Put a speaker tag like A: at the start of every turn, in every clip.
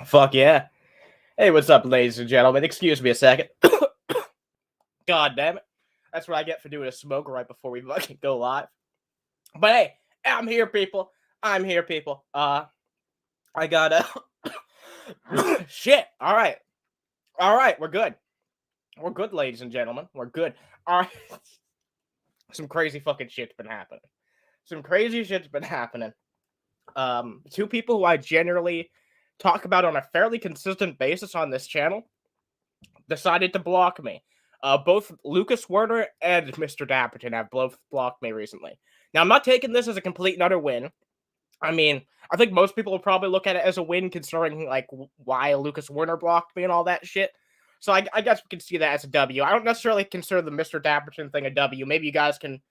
A: Fuck yeah. Hey, what's up, ladies and gentlemen? Excuse me a second. God damn it. That's what I get for doing a smoke right before we fucking go live. But hey, I'm here, people. I'm here, people. I got shit. All right. All right, we're good. We're good, ladies and gentlemen. We're good. All right. Some crazy fucking shit's been happening. Some crazy shit's been happening. Two people who I generally talk about on a fairly consistent basis on this channel decided to block me. Both Lucas Werner and Mr. Dapperton have both blocked me recently. Now, I'm not taking this as a complete and utter win. I mean, I think most people will probably look at it as a win, considering like why Lucas Werner blocked me and all that shit. So I guess we can see that as a W. I don't necessarily consider the Mr. Dapperton thing a W. Maybe you guys can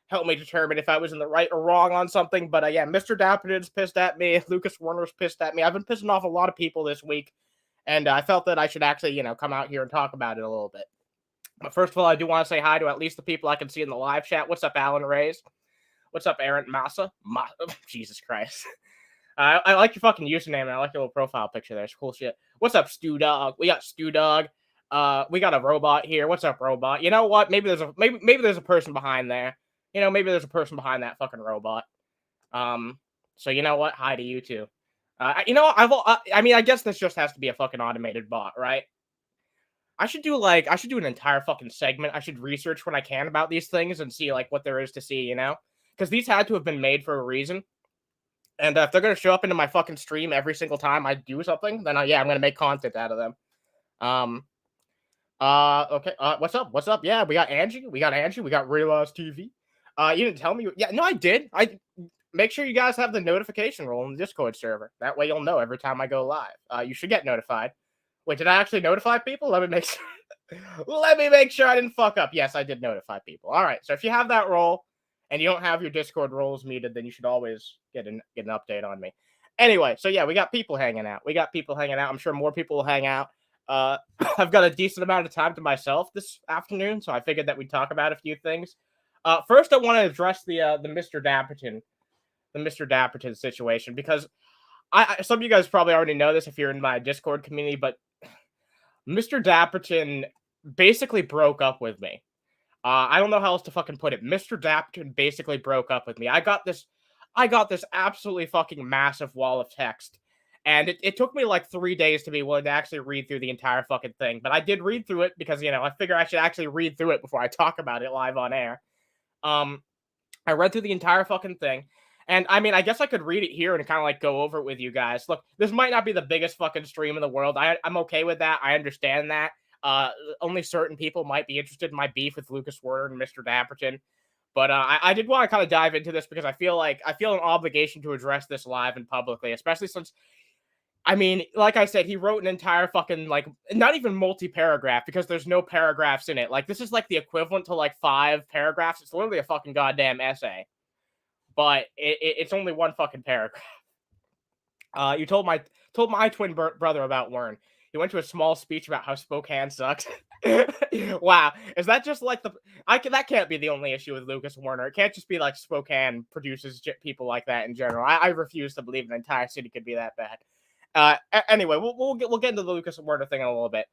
A: help me determine if I was in the right or wrong on something. But yeah, Mr. Dapperton's pissed at me. Lucas Werner's pissed at me. I've been pissing off a lot of people this week. And I felt that I should actually, come out here and talk about it a little bit. But first of all, I do want to say hi to at least the people I can see in the live chat. What's up, Alan Reyes? What's up, Aaron Massa? Jesus Christ. I like your fucking username, and I like your little profile picture there. It's cool shit. What's up, Stew Dog? We got Stew Dog. We got a robot here. What's up, robot? You know what? Maybe there's a person behind there. Maybe there's a person behind that fucking robot. So you know what? Hi to you too. I guess this just has to be a fucking automated bot, right? I should do an entire fucking segment. I should research when I can about these things and see like what there is to see, because these had to have been made for a reason. And if they're gonna show up into my fucking stream every single time I do something, then yeah, I'm gonna make content out of them. Okay. What's up? What's up? Yeah, we got Angie. We got Realize TV. You didn't tell me. Yeah, no, I did. Make sure you guys have the notification roll in the Discord server. That way you'll know every time I go live. You should get notified. Wait, did I actually notify people? Let me make sure. Let me make sure I didn't fuck up. Yes, I did notify people. All right. So if you have that role and you don't have your Discord roles muted, then you should always get an update on me. Anyway, so yeah, we got people hanging out. I'm sure more people will hang out. I've got a decent amount of time to myself this afternoon, so I figured that we'd talk about a few things. First, I want to address the Mr. Dapperton situation, because some of you guys probably already know this if you're in my Discord community, but Mr. Dapperton basically broke up with me. I don't know how else to fucking put it. Mr. Dapperton basically broke up with me. I got this absolutely fucking massive wall of text, and it took me like 3 days to be willing to actually read through the entire fucking thing. But I did read through it because, I figure I should actually read through it before I talk about it live on air. I read through the entire fucking thing. And I mean, I guess I could read it here and kind of like go over it with you guys. Look, this might not be the biggest fucking stream in the world. I'm okay with that. I understand that. Only certain people might be interested in my beef with Lucas Werner and Mr. Dapperton. But I did want to kind of dive into this because I feel an obligation to address this live and publicly, especially since, I mean, like I said, he wrote an entire fucking, like, not even multi-paragraph because there's no paragraphs in it. Like, this is like the equivalent to like 5 paragraphs. It's literally a fucking goddamn essay. But it's only one fucking paragraph. You told my twin brother about Werner. He went to a small speech about how Spokane sucks. Wow, is that just like that can't be the only issue with Lucas Werner. It can't just be like Spokane produces people like that in general. I refuse to believe an entire city could be that bad. Anyway, we'll get into the Lucas Werner thing in a little bit.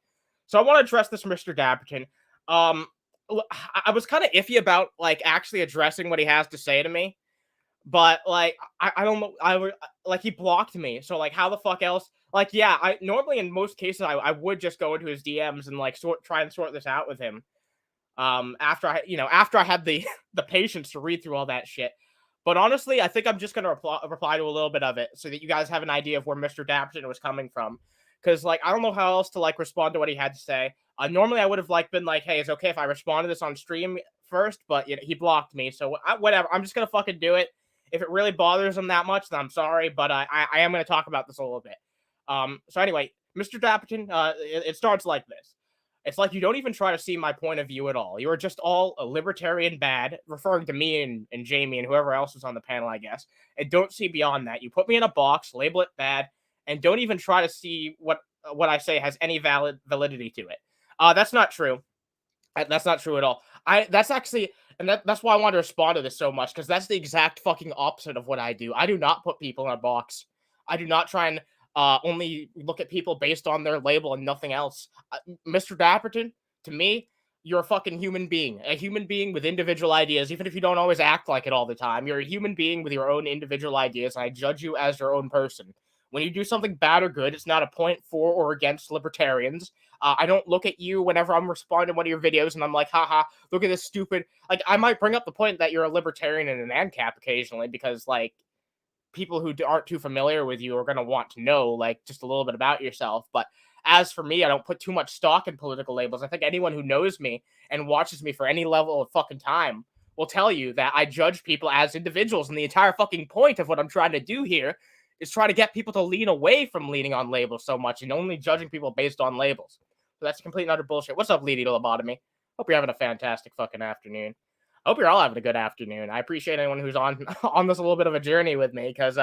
A: So I want to address this Mr. Dapperton. I was kind of iffy about like actually addressing what he has to say to me. But like I don't know, he blocked me, so like how the fuck else? Like, yeah, I normally in most cases I would just go into his DMs and like try and sort this out with him. After I had the patience to read through all that shit. But honestly, I think I'm just gonna reply to a little bit of it so that you guys have an idea of where Mr. Dapperton was coming from. Because like I don't know how else to like respond to what he had to say. Normally I would have like been like, hey, it's okay if I respond to this on stream first, but he blocked me, so whatever. I'm just gonna fucking do it. If it really bothers him that much, then I'm sorry, but I am going to talk about this a little bit. So anyway, Mr. Dapperton, it starts like this. It's like you don't even try to see my point of view at all. You are just all a libertarian bad, referring to me and Jamie and whoever else is on the panel, I guess, and don't see beyond that. You put me in a box, label it bad, and don't even try to see what I say has any validity to it. That's not true. That's not true at all. That's why I want to respond to this so much, because that's the exact fucking opposite of what I do. I do not put people in a box. I do not try and only look at people based on their label and nothing else. Mr. Dapperton, to me, you're a fucking human being. A human being with individual ideas, even if you don't always act like it all the time. You're a human being with your own individual ideas, and I judge you as your own person. When you do something bad or good, it's not a point for or against libertarians. I don't look at you whenever I'm responding to one of your videos and I'm like, haha, look at this stupid. Like, I might bring up the point that you're a libertarian and an ANCAP occasionally because, like, people who aren't too familiar with you are going to want to know, like, just a little bit about yourself. But as for me, I don't put too much stock in political labels. I think anyone who knows me and watches me for any level of fucking time will tell you that I judge people as individuals. And the entire fucking point of what I'm trying to do here is try to get people to lean away from leaning on labels so much and only judging people based on labels. So that's complete and utter bullshit. What's up, Lady Lobotomy? Hope you're having a fantastic fucking afternoon. I hope you're all having a good afternoon. I appreciate anyone who's on this a little bit of a journey with me because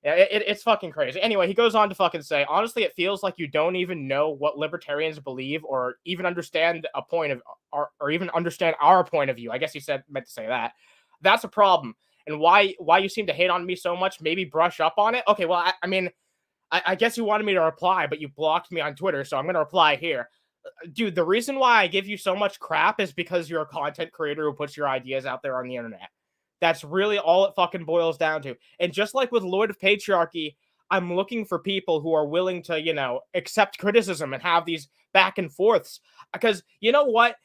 A: it's fucking crazy. Anyway, he goes on to fucking say, honestly, it feels like you don't even know what libertarians believe or even understand a point of or even understand our point of view. I guess he meant to say that. That's a problem. And why you seem to hate on me so much, maybe brush up on it. Okay, well, I mean, I guess you wanted me to reply, but you blocked me on Twitter, so I'm going to reply here. Dude, the reason why I give you so much crap is because you're a content creator who puts your ideas out there on the internet. That's really all it fucking boils down to. And just like with Lord of Patriarchy, I'm looking for people who are willing to, you know, accept criticism and have these back and forths. Because you know what?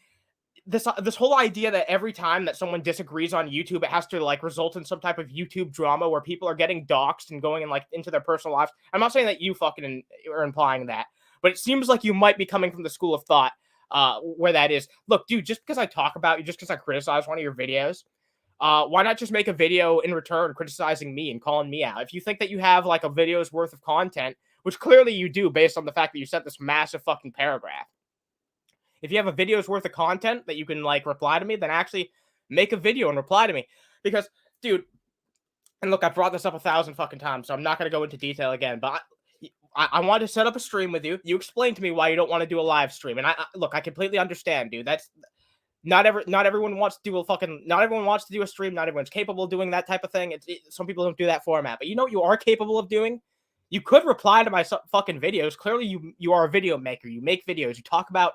A: This whole idea that every time that someone disagrees on YouTube, it has to like result in some type of YouTube drama where people are getting doxxed and going and like into their personal lives. I'm not saying that you fucking are implying that, but it seems like you might be coming from the school of thought where that is. Look, dude, just because I talk about you, just because I criticize one of your videos, why not just make a video in return criticizing me and calling me out? If you think that you have like a video's worth of content, which clearly you do based on the fact that you sent this massive fucking paragraph. If you have a video's worth of content that you can like reply to me, then actually make a video and reply to me. Because, dude, and look, I've brought this up 1,000 fucking times, so I'm not going to go into detail again, but I want to set up a stream with you. You explain to me why you don't want to do a live stream. And look, I completely understand, dude. That's not everyone wants to do not everyone wants to do a stream. Not everyone's capable of doing that type of thing. Some people don't do that format, but you know what you are capable of doing? You could reply to my fucking videos. Clearly you are a video maker. You make videos. You talk about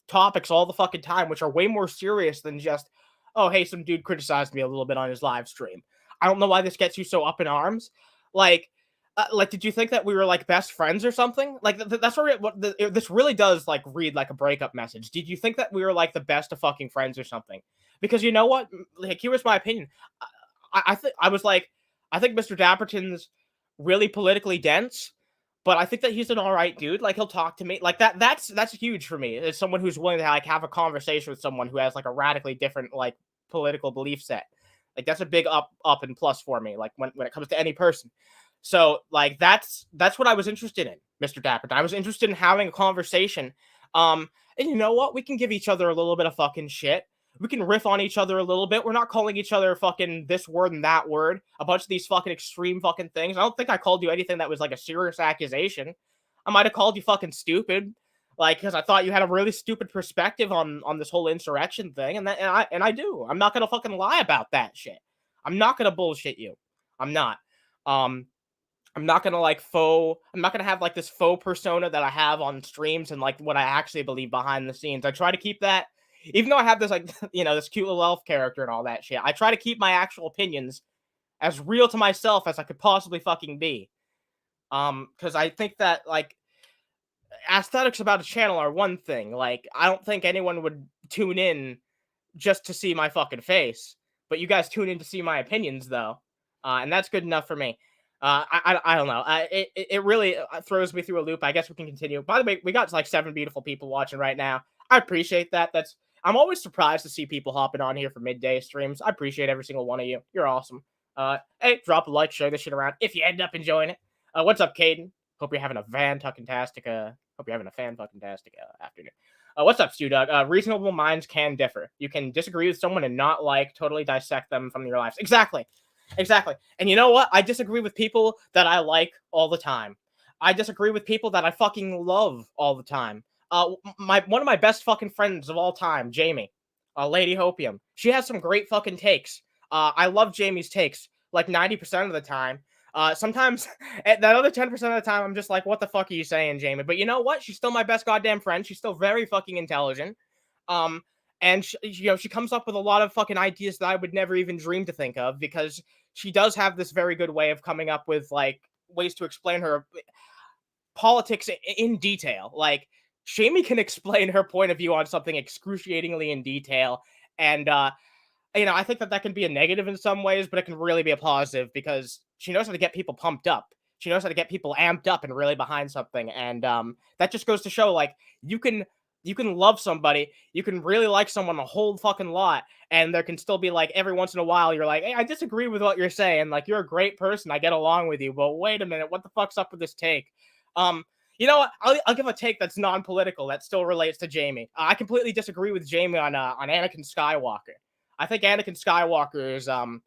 A: topics all the fucking time, which are way more serious than just, oh, hey, some dude criticized me a little bit on his live stream. I don't know why this gets you so up in arms. Like, did you think that we were like best friends or something? Like, that's where this really does like read like a breakup message. Did you think that we were like the best of fucking friends or something? Because you know what? Like, here was my opinion. I think Mr. Dapperton's really politically dense. But I think that he's an all right dude. Like, he'll talk to me. Like, that's huge for me. As someone who's willing to like have a conversation with someone who has like a radically different like political belief set. Like, that's a big up and plus for me. Like when it comes to any person. So like that's what I was interested in, Mr. Dapperton. I was interested in having a conversation. And you know what? We can give each other a little bit of fucking shit. We can riff on each other a little bit. We're not calling each other fucking this word and that word. A bunch of these fucking extreme fucking things. I don't think I called you anything that was like a serious accusation. I might have called you fucking stupid. Like, because I thought you had a really stupid perspective on this whole insurrection thing. And I do. I'm not going to fucking lie about that shit. I'm not going to bullshit you. I'm not. I'm not going to I'm not going to have like this faux persona that I have on streams and like what I actually believe behind the scenes. I try to keep that. Even though I have this, like, you know, this cute little elf character and all that shit, I try to keep my actual opinions as real to myself as I could possibly fucking be. Because I think that, like, aesthetics about a channel are one thing. Like, I don't think anyone would tune in just to see my fucking face. But you guys tune in to see my opinions, though. And that's good enough for me. I don't know. It really throws me through a loop. I guess we can continue. By the way, we got like 7 beautiful people watching right now. I appreciate that. I'm always surprised to see people hopping on here for midday streams. I appreciate every single one of you. You're awesome. Hey, drop a like, share this shit around if you end up enjoying it. What's up, Caden? Hope you're having a fan-fucking-tastic afternoon. What's up, Stu Doug? Reasonable minds can differ. You can disagree with someone and not like totally dissect them from your lives. Exactly. And you know what? I disagree with people that I like all the time. I disagree with people that I fucking love all the time. One of my best fucking friends of all time, Jamie, Lady Hopium. She has some great fucking takes. I love Jamie's takes like 90% of the time. Sometimes at that other 10% of the time, I'm just like, what the fuck are you saying, Jamie? But you know what? She's still my best goddamn friend. She's still very fucking intelligent. Um, and she comes up with a lot of fucking ideas that I would never even dream to think of because she does have this very good way of coming up with like ways to explain her politics in detail. Like Jamie can explain her point of view on something excruciatingly in detail, and I think that can be a negative in some ways, but it can really be a positive because she knows how to get people pumped up. She knows how to get people amped up and really behind something, and that just goes to show like you can love somebody, you can really like someone a whole fucking lot, and there can still be like every once in a while you're like, hey, I disagree with what you're saying. Like you're a great person, I get along with you, but wait a minute, what the fuck's up with this take? Um, you know what? I'll give a take that's non-political that still relates to Jamie. I completely disagree with Jamie on Anakin Skywalker. I think Anakin Skywalker is oh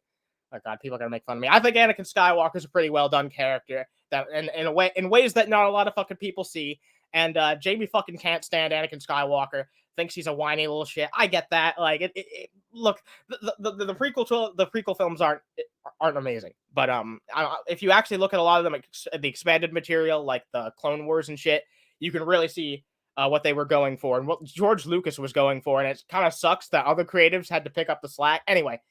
A: god, people are gonna make fun of me. I think Anakin Skywalker is a pretty well done character that in ways that not a lot of fucking people see. And Jamie fucking can't stand Anakin Skywalker. Thinks he's a whiny little shit. I get that. Like look, the prequel films aren't amazing, but if you actually look at a lot of them, the expanded material, like the Clone Wars and shit, you can really see what they were going for and what George Lucas was going for, and it kind of sucks that other creatives had to pick up the slack. Anyway,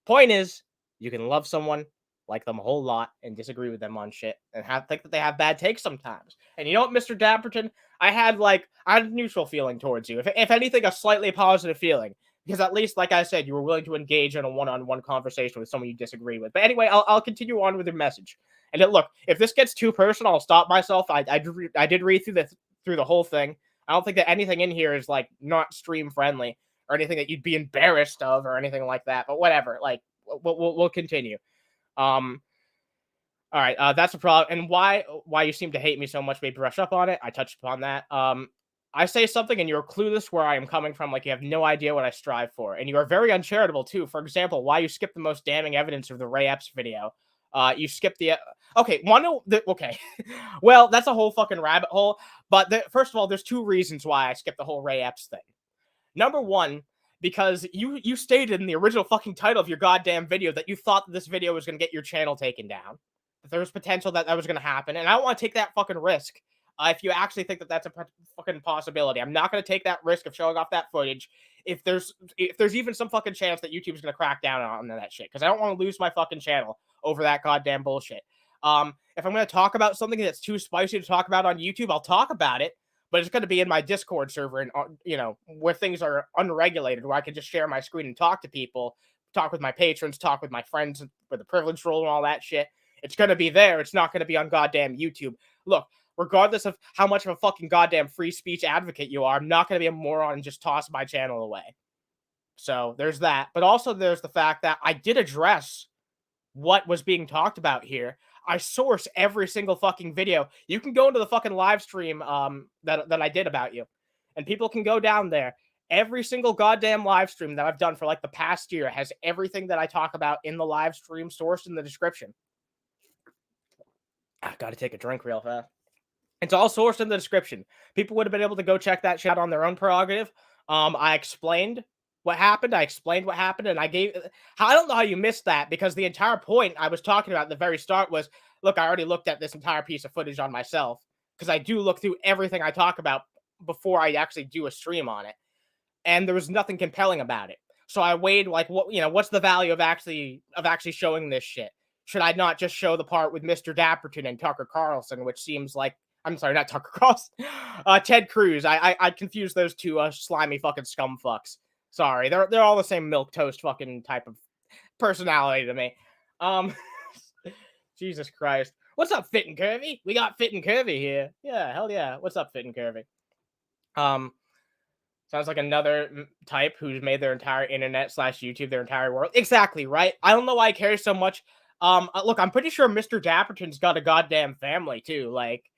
A: point is, you can love someone, like them a whole lot, and disagree with them on shit, and think that they have bad takes sometimes. And you know what, Mr. Dapperton, I had a neutral feeling towards you. If anything, a slightly positive feeling, because at least, like I said, you were willing to engage in a one-on-one conversation with someone you disagree with. But anyway, I'll continue on with your message. And look, if this gets too personal, I'll stop myself. I did read through the whole thing. I don't think that anything in here is like not stream friendly or anything that you'd be embarrassed of or anything like that. But whatever, like we'll continue. All right, that's a problem. And why you seem to hate me so much? Maybe brush up on it. I touched upon that. I say something and you're clueless where I am coming from, like you have no idea what I strive for, and you are very uncharitable too. For example, why you skipped the most damning evidence of the Ray Epps video. You skipped the okay. Okay, well that's a whole fucking rabbit hole. But first of all, there's two reasons why I skipped the whole Ray Epps thing. Number one, because you stated in the original fucking title of your goddamn video that you thought that this video was going to get your channel taken down. That there was potential that was going to happen. And I don't want to take that fucking risk. If you actually think that that's a fucking possibility, I'm not going to take that risk of showing off that footage if there's even some fucking chance that YouTube's going to crack down on that shit. Because I don't want to lose my fucking channel over that goddamn bullshit. If I'm going to talk about something that's too spicy to talk about on YouTube, I'll talk about it. But it's going to be in my Discord server and, where things are unregulated, where I can just share my screen and talk to people, talk with my patrons, talk with my friends with the privilege role and all that shit. It's going to be there. It's not going to be on goddamn YouTube. Look, regardless of how much of a fucking goddamn free speech advocate you are, I'm not going to be a moron and just toss my channel away. So there's that. But also there's the fact that I did address what was being talked about here. I source every single fucking video. You can go into the fucking live stream that I did about you, and people can go down there. Every single goddamn live stream that I've done for like the past year has everything that I talk about in the live stream sourced in the description. I gotta take a drink real fast. It's all sourced in the description. People would have been able to go check that shit out on their own prerogative. I explained what happened. And I don't know how you missed that, because the entire point I was talking about at the very start was, look, I already looked at this entire piece of footage on myself, because I do look through everything I talk about before I actually do a stream on it, and there was nothing compelling about it. So I weighed like, what's the value of actually showing this shit? Should I not just show the part with Mr. Dapperton and Tucker Carlson, which seems like, I'm sorry, not Tucker Carlson, Ted Cruz. I confused those two slimy fucking scum fucks. Sorry, they're all the same milquetoast fucking type of personality to me. Jesus Christ. What's up, Fit and Curvy? We got Fit and Curvy here. Yeah, hell yeah. What's up, Fit and Curvy? Sounds like another type who's made their entire internet / YouTube their entire world. Exactly, right? I don't know why I care so much. Look, I'm pretty sure Mr. Dapperton's got a goddamn family too. Like,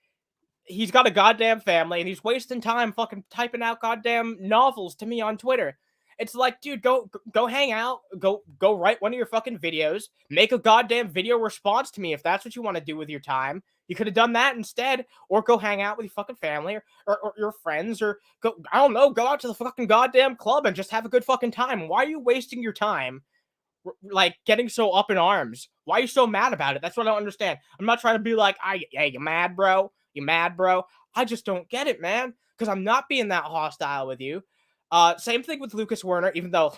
A: he's got a goddamn family, and he's wasting time fucking typing out goddamn novels to me on Twitter. It's like, dude, go hang out, go write one of your fucking videos, make a goddamn video response to me if that's what you want to do with your time. You could have done that instead, or go hang out with your fucking family or your friends, or go out to the fucking goddamn club and just have a good fucking time. Why are you wasting your time like getting so up in arms? Why are you so mad about it? That's what I don't understand. I'm not trying to be like, hey, you mad, bro? You mad, bro? I just don't get it, man. Because I'm not being that hostile with you. Same thing with Lucas Werner, even though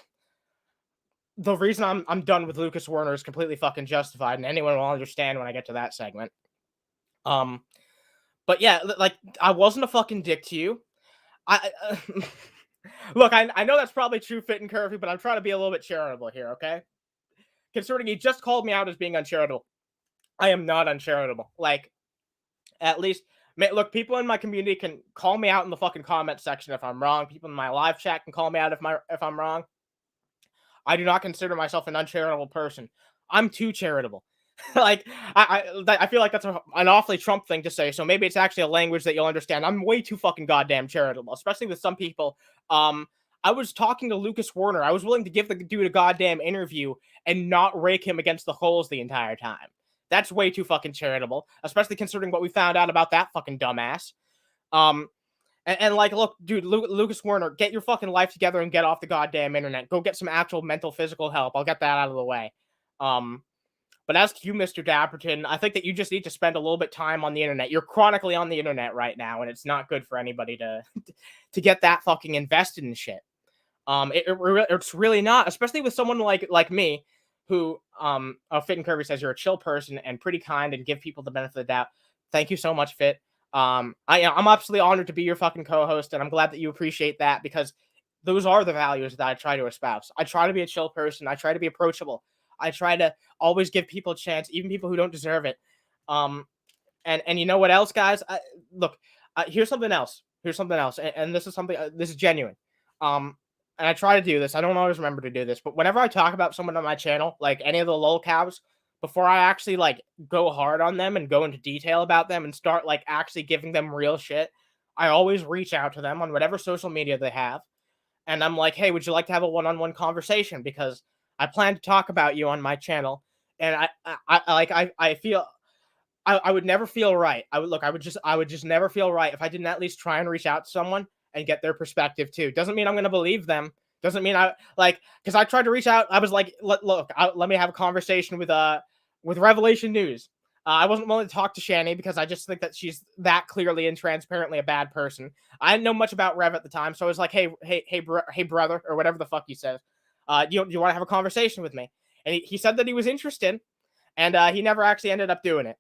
A: the reason I'm done with Lucas Werner is completely fucking justified, and anyone will understand when I get to that segment. But yeah, like I wasn't a fucking dick to you. I look, I know that's probably true, fit and curvy, but I'm trying to be a little bit charitable here, okay? Considering he just called me out as being uncharitable, I am not uncharitable. Like, at least, look, people in my community can call me out in the fucking comment section if I'm wrong. People in my live chat can call me out if I'm wrong. I do not consider myself an uncharitable person. I'm too charitable. Like, I feel like that's an awfully Trump thing to say, so maybe it's actually a language that you'll understand. I'm way too fucking goddamn charitable, especially with some people. I was talking to Lucas Werner. I was willing to give the dude a goddamn interview and not rake him against the holes the entire time. That's way too fucking charitable, especially considering what we found out about that fucking dumbass. And like, look, dude, Lucas Werner, get your fucking life together and get off the goddamn internet. Go get some actual mental, physical help. I'll get that out of the way. But as to you, Mr. Dapperton, I think that you just need to spend a little bit time on the internet. You're chronically on the internet right now, and it's not good for anybody to to get that fucking invested in shit. It's really not, especially with someone like me, who Fit and Kirby says you're a chill person and pretty kind and give people the benefit of the doubt. Thank you so much, Fit. I'm absolutely honored to be your fucking co-host, and I'm glad that you appreciate that, because those are the values that I try to espouse. I try to be a chill person. I try to be approachable. I try to always give people a chance, even people who don't deserve it. And you know what else, guys? Look, here's something else. And this is something. This is genuine. And I try to do this. I don't always remember to do this, but whenever I talk about someone on my channel, like any of the lol cows, before I actually like go hard on them and go into detail about them and start like actually giving them real shit, I always reach out to them on whatever social media they have, and I'm like, hey, would you like to have a one-on-one conversation? Because I plan to talk about you on my channel, and I feel I would never feel right. I would just never feel right if I didn't at least try and reach out to someone and get their perspective too. Doesn't mean I'm gonna believe them. Doesn't mean I like, because I tried to reach out. I was like, let me have a conversation with Revelation News. I wasn't willing to talk to Shani because I just think that she's that clearly and transparently a bad person. I didn't know much about Rev at the time, so I was like, hey, brother, or whatever the fuck he says. Do you want to have a conversation with me? And he said that he was interested, and he never actually ended up doing it.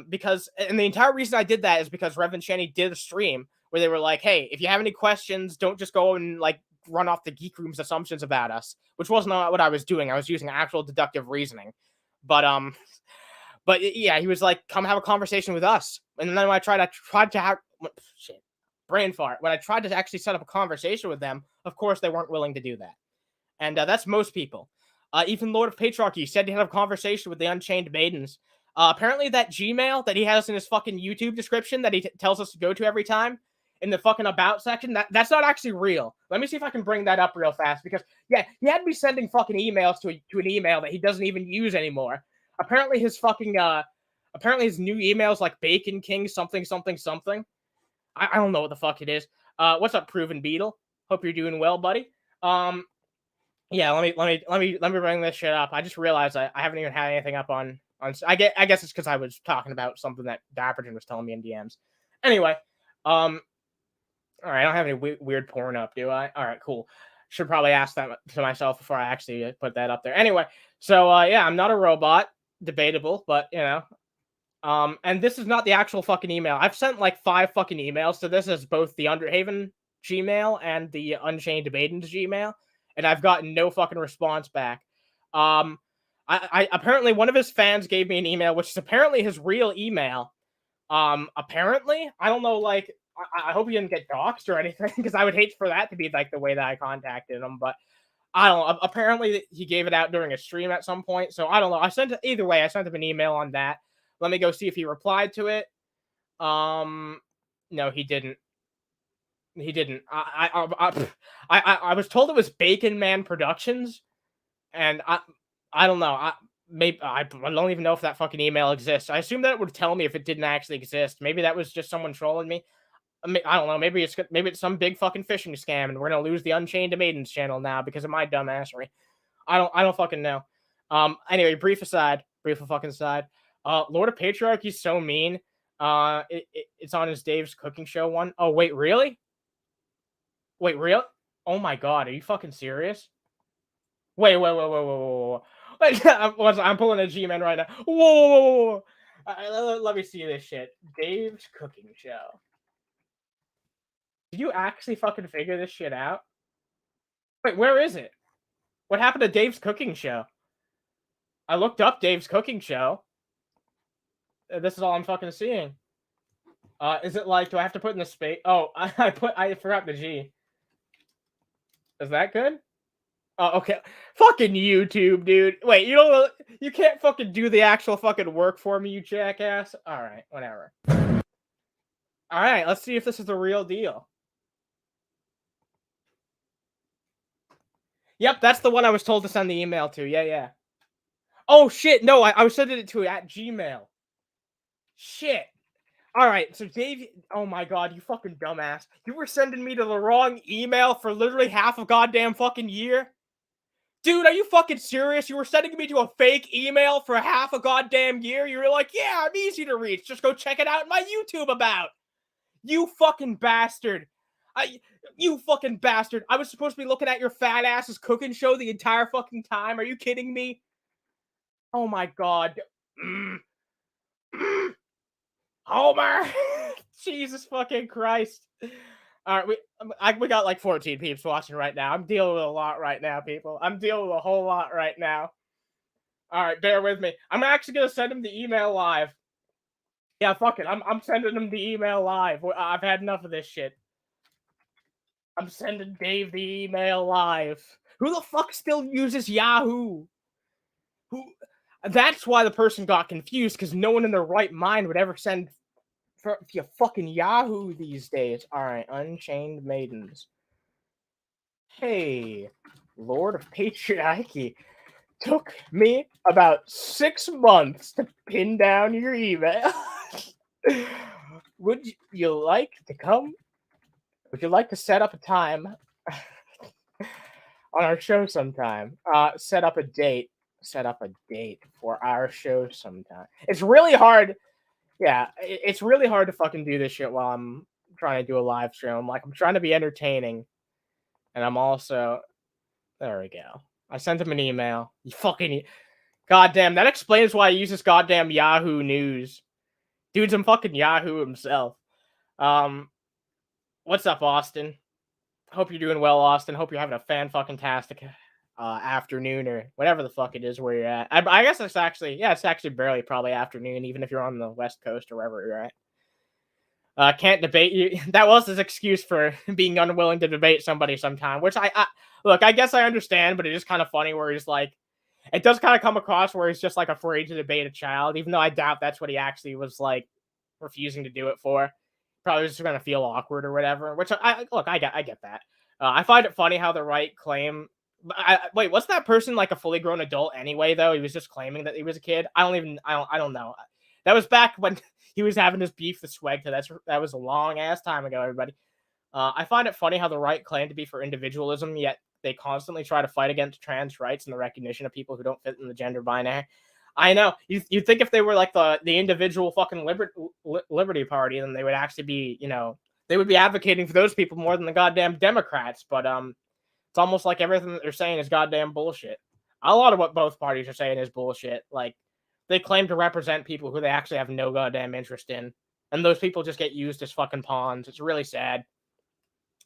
A: Because, and the entire reason I did that is because Rev and Shani did a stream where they were like, hey, if you have any questions, don't just go and like run off the Geek Room's assumptions about us, which was not what I was doing. I was using actual deductive reasoning. But yeah, he was like, come have a conversation with us. And then when I tried to have brain fart. When I tried to actually set up a conversation with them, of course they weren't willing to do that. And that's most people. Even Lord of Patriarchy said he had a conversation with the Unchained Maidens. Apparently that Gmail that he has in his fucking YouTube description that he tells us to go to every time in the fucking about section, that's not actually real. Let me see if I can bring that up real fast, because yeah, he had me sending fucking emails to an email that he doesn't even use anymore. Apparently his fucking apparently his new email's like Bacon King something something something. I don't know what the fuck it is. What's up, Proven Beetle? Hope you're doing well, buddy. Yeah, let me bring this shit up. I just realized I haven't even had anything up on. I guess it's because I was talking about something that Dapperton was telling me in DMs. Anyway, all right, I don't have any weird porn up, do I? All right, cool. Should probably ask that to myself before I actually put that up there. Anyway, so yeah, I'm not a robot. Debatable, but you know. And this is not the actual fucking email. I've sent like 5 fucking emails to this as both the Underhaven Gmail and the Unchained Maidens Gmail, and I've gotten no fucking response back. I apparently one of his fans gave me an email, which is apparently his real email. Apparently, I don't know, like, I hope he didn't get doxxed or anything, because I would hate for that to be like the way that I contacted him, but I don't know. Apparently he gave it out during a stream at some point, so I don't know. I sent him an email on that. Let me go see if he replied to it. No, he didn't. He didn't. I was told it was Bacon Man Productions, and I don't know. I don't even know if that fucking email exists. I assume that it would tell me if it didn't actually exist. Maybe that was just someone trolling me. I don't know. Maybe it's some big fucking phishing scam, and we're gonna lose the Unchained Maidens channel now because of my dumbassery. I don't fucking know. Anyway, brief fucking aside. Lord of Patriarchy is so mean. It's on his Dave's cooking show one. Oh wait, really? Wait, real? Oh my god, are you fucking serious? Wait. I'm pulling a G-Man right now. Whoa. Let me see this shit. Dave's cooking show. Did you actually fucking figure this shit out? Wait, where is it? What happened to Dave's cooking show? I looked up Dave's cooking show. This is all I'm fucking seeing. Is it like, do I have to put in the space? Oh, I forgot the G. Is that good? Oh, okay. Fucking YouTube, dude. Wait, you can't fucking do the actual fucking work for me, you jackass. All right, whatever. All right, let's see if this is the real deal. Yep, that's the one I was told to send the email to. Yeah. Oh shit, no, I was sending it to at Gmail. Shit. All right, so Dave, oh my god, you fucking dumbass. You were sending me to the wrong email for literally half a goddamn fucking year? Dude, are you fucking serious? You were sending me to a fake email for half a goddamn year? You were like, yeah, I'm easy to reach. Just go check it out in my YouTube about. You fucking bastard. You fucking bastard. I was supposed to be looking at your fat ass's cooking show the entire fucking time. Are you kidding me? Oh my god. Homer! Jesus fucking Christ. All right, we got like 14 peeps watching right now. I'm dealing with a lot right now, people. I'm dealing with a whole lot right now. All right, bear with me. I'm actually gonna send him the email live. Yeah, fuck it. I'm sending him the email live. I've had enough of this shit. I'm sending Dave the email live. Who the fuck still uses Yahoo? That's why the person got confused, because no one in their right mind would ever send via fucking Yahoo these days. All right, Unchained Maidens. Hey, Lord of Patriarchy. Took me about 6 months to pin down your email. Would you like to come? Would you like to set up a time on our show sometime? Set up a date for our show sometime. It's really hard. Yeah, it's really hard to fucking do this shit while I'm trying to do a live stream. I'm trying to be entertaining, and I'm also, there we go. I sent him an email. You fucking, goddamn, that explains why he uses goddamn Yahoo News. Dude's a fucking Yahoo himself. What's up, Austin? Hope you're doing well, Austin. Hope you're having a fan-fucking-tastic afternoon or whatever the fuck it is where you're at. I guess it's actually barely probably afternoon, even if you're on the West Coast or wherever you're at. Can't debate you. That was his excuse for being unwilling to debate somebody sometime, which I look, I guess I understand, but it is kind of funny where he's like, it does kind of come across where he's just like afraid to debate a child, even though I doubt that's what he actually was like refusing to do it for. Probably just gonna feel awkward or whatever. Which I get that. I find it funny how the right claim. Wait, wasn't that person like a fully grown adult anyway? Though he was just claiming that he was a kid. I don't know. That was back when he was having his beef with Swegta. That was a long ass time ago, everybody. I find it funny how the right claim to be for individualism, yet they constantly try to fight against trans rights and the recognition of people who don't fit in the gender binary. I know. You think if they were like the individual fucking Liberty Party, then they would actually be, they would be advocating for those people more than the goddamn Democrats. But it's almost like everything that they're saying is goddamn bullshit. A lot of what both parties are saying is bullshit. Like, they claim to represent people who they actually have no goddamn interest in. And those people just get used as fucking pawns. It's really sad.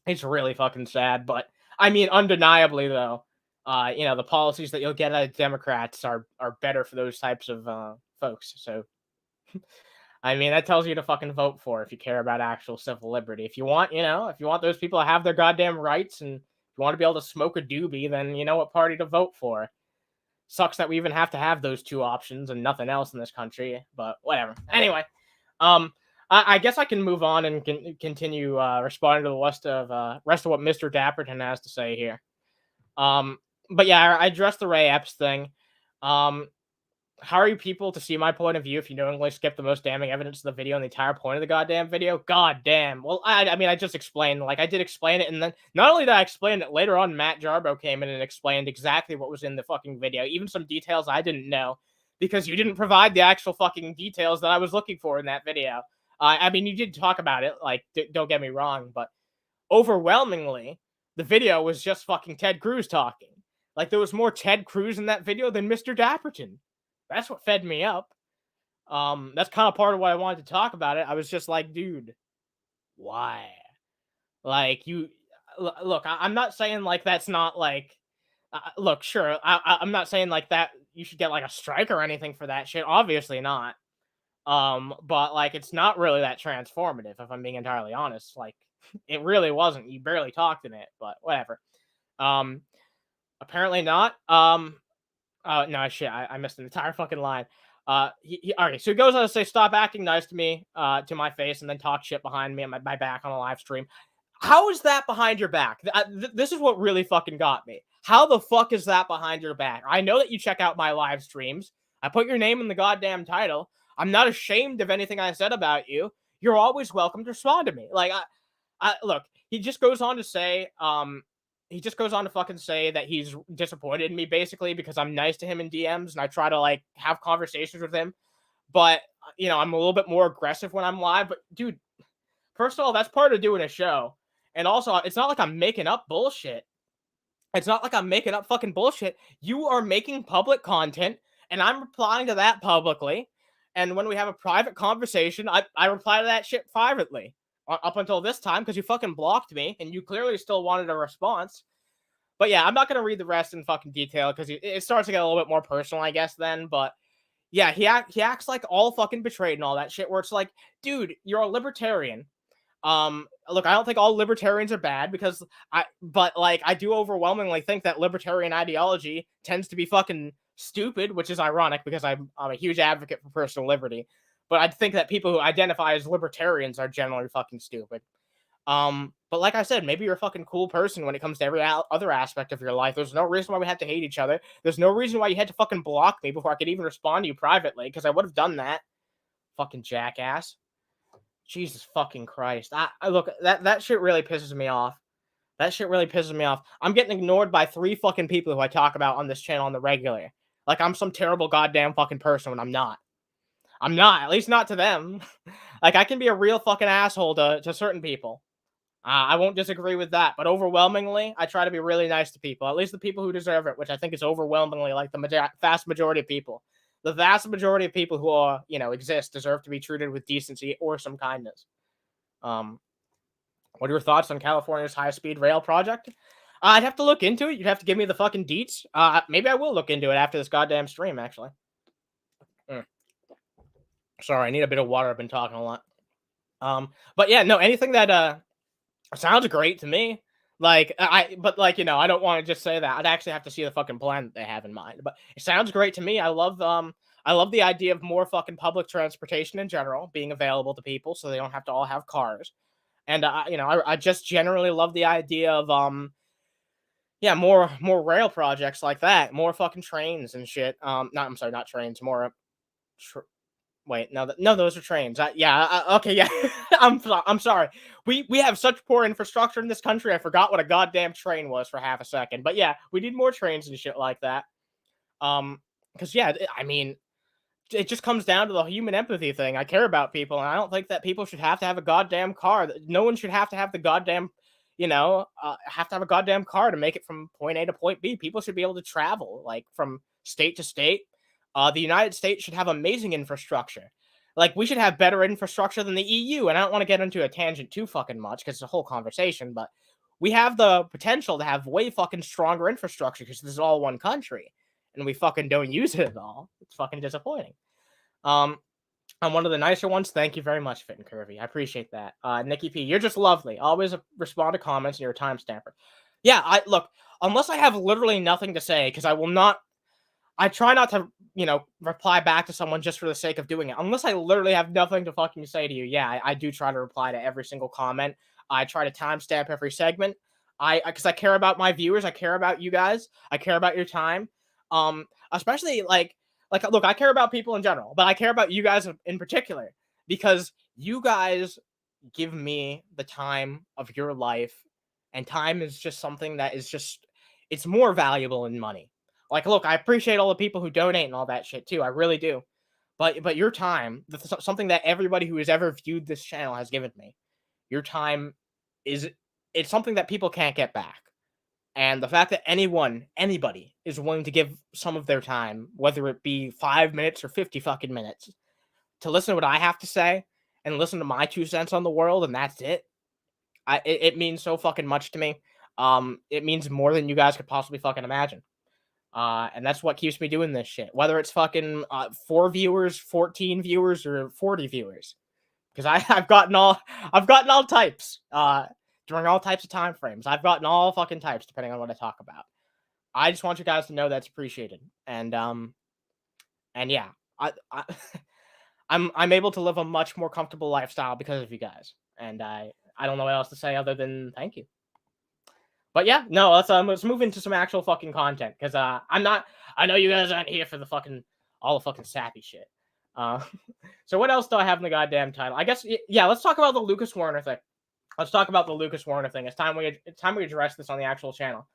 A: It's really fucking sad. But, I mean, undeniably, though, the policies that you'll get out of Democrats are better for those types of folks. So, I mean, that tells you to fucking vote for if you care about actual civil liberty. If you want, if you want those people to have their goddamn rights and if you want to be able to smoke a doobie, then you know what party to vote for. Sucks that we even have to have those two options and nothing else in this country, but whatever. Anyway, I guess I can move on and continue responding to the rest of what Mr. Dapperton has to say here. But yeah, I addressed the Ray Epps thing. how are you people to see my point of view if you knowingly skip the most damning evidence of the video and the entire point of the goddamn video? God damn. Well, I mean, I just explained, like, I did explain it, and then not only did I explain it, later on, Matt Jarbo came in and explained exactly what was in the fucking video, even some details I didn't know, because you didn't provide the actual fucking details that I was looking for in that video. I mean, you did talk about it, like, don't get me wrong, but overwhelmingly, the video was just fucking Ted Cruz talking. Like, there was more Ted Cruz in that video than Mr. Dapperton. That's what fed me up. That's kind of part of why I wanted to talk about it. I was just like, dude, why? Like, you look. I'm not saying like that's not like. Look, sure. I'm not saying like that. You should get like a strike or anything for that shit. Obviously not. But like, it's not really that transformative. If I'm being entirely honest, like, it really wasn't. You barely talked in it, but whatever. Apparently not. No, shit, I missed an entire fucking line. Okay, so he goes on to say, stop acting nice to me, to my face, and then talk shit behind me and my back on a live stream. How is that behind your back? This is what really fucking got me. How the fuck is that behind your back? I know that you check out my live streams. I put your name in the goddamn title. I'm not ashamed of anything I said about you. You're always welcome to respond to me. Like, look, he just goes on to say, fucking say that he's disappointed in me, basically, because I'm nice to him in DMs and I try to like have conversations with him. But I'm a little bit more aggressive when I'm live. But dude, first of all, that's part of doing a show. And also, it's not like I'm making up bullshit. It's not like I'm making up fucking bullshit. You are making public content, and I'm replying to that publicly. And when we have a private conversation, I reply to that shit privately. Up until this time, because you fucking blocked me, and you clearly still wanted a response. But yeah, I'm not going to read the rest in fucking detail, because it starts to get a little bit more personal, I guess, then. But yeah, he acts like all fucking betrayed and all that shit, where it's like, dude, you're a libertarian. Look, I don't think all libertarians are bad, but like, I do overwhelmingly think that libertarian ideology tends to be fucking stupid, which is ironic because I'm a huge advocate for personal liberty. But I think that people who identify as libertarians are generally fucking stupid. But like I said, maybe you're a fucking cool person when it comes to every other aspect of your life. There's no reason why we have to hate each other. There's no reason why you had to fucking block me before I could even respond to you privately, because I would have done that. Fucking jackass. Jesus fucking Christ. I look, that shit really pisses me off. That shit really pisses me off. I'm getting ignored by 3 fucking people who I talk about on this channel on the regular. Like, I'm some terrible goddamn fucking person when I'm not. I'm not, at least not to them. Like, I can be a real fucking asshole to certain people. I won't disagree with that, but overwhelmingly, I try to be really nice to people, at least the people who deserve it, which I think is overwhelmingly like the vast majority of people. The vast majority of people who are, exist deserve to be treated with decency or some kindness. What are your thoughts on California's high-speed rail project? I'd have to look into it. You'd have to give me the fucking deets. Maybe I will look into it after this goddamn stream, actually. Sorry, I need a bit of water. I've been talking a lot. But yeah, no, anything that sounds great to me. Like, I don't want to just say that. I'd actually have to see the fucking plan that they have in mind. But it sounds great to me. I love the idea of more fucking public transportation in general being available to people, so they don't have to all have cars. And I just generally love the idea of more rail projects like that, more fucking trains and shit. Not trains, more. Wait, no, those are trains. Okay, yeah. I'm sorry. We have such poor infrastructure in this country. I forgot what a goddamn train was for half a second. But yeah, we need more trains and shit like that. Because yeah, I mean, it just comes down to the human empathy thing. I care about people, and I don't think that people should have to have a goddamn car. No one should have to have the goddamn, have to have a goddamn car to make it from point A to point B. People should be able to travel, like, from state to state. The United States should have amazing infrastructure. Like, we should have better infrastructure than the EU. And I don't want to get into a tangent too fucking much, because it's a whole conversation, but we have the potential to have way fucking stronger infrastructure, because this is all one country, and we fucking don't use it at all. It's fucking disappointing. I'm one of the nicer ones. Thank you very much, Fit and Curvy. I appreciate that. Nikki P, you're just lovely. Always respond to comments, and you're a timestamper. Yeah, look, unless I have literally nothing to say, because I try not to, reply back to someone just for the sake of doing it. Unless I literally have nothing to fucking say to you. Yeah, I do try to reply to every single comment. I try to timestamp every segment. Because I care about my viewers. I care about you guys. I care about your time. Especially, like, like, look, I care about people in general, but I care about you guys in particular because you guys give me the time of your life, and time is just something that is just, it's more valuable than money. Like, look, I appreciate all the people who donate and all that shit too. I really do. But your time, something that everybody who has ever viewed this channel has given me, your time is, it's something that people can't get back. And the fact that anybody is willing to give some of their time, whether it be 5 minutes or 50 fucking minutes, to listen to what I have to say and listen to my 2 cents on the world, and that's it. It means so fucking much to me. It means more than you guys could possibly fucking imagine. And that's what keeps me doing this shit. Whether it's fucking 4 viewers, 14 viewers, or 40 viewers, because I've gotten all types. During all types of time frames, I've gotten all fucking types depending on what I talk about. I just want you guys to know that's appreciated, and yeah, I I'm able to live a much more comfortable lifestyle because of you guys, and I don't know what else to say other than thank you. But yeah, no, let's move into some actual fucking content, because I know you guys aren't here for the fucking all the fucking sappy shit. So what else do I have in the goddamn title? I guess, yeah, let's talk about the Lucas Werner thing. Let's talk about the Lucas Werner thing. It's time we address this on the actual channel,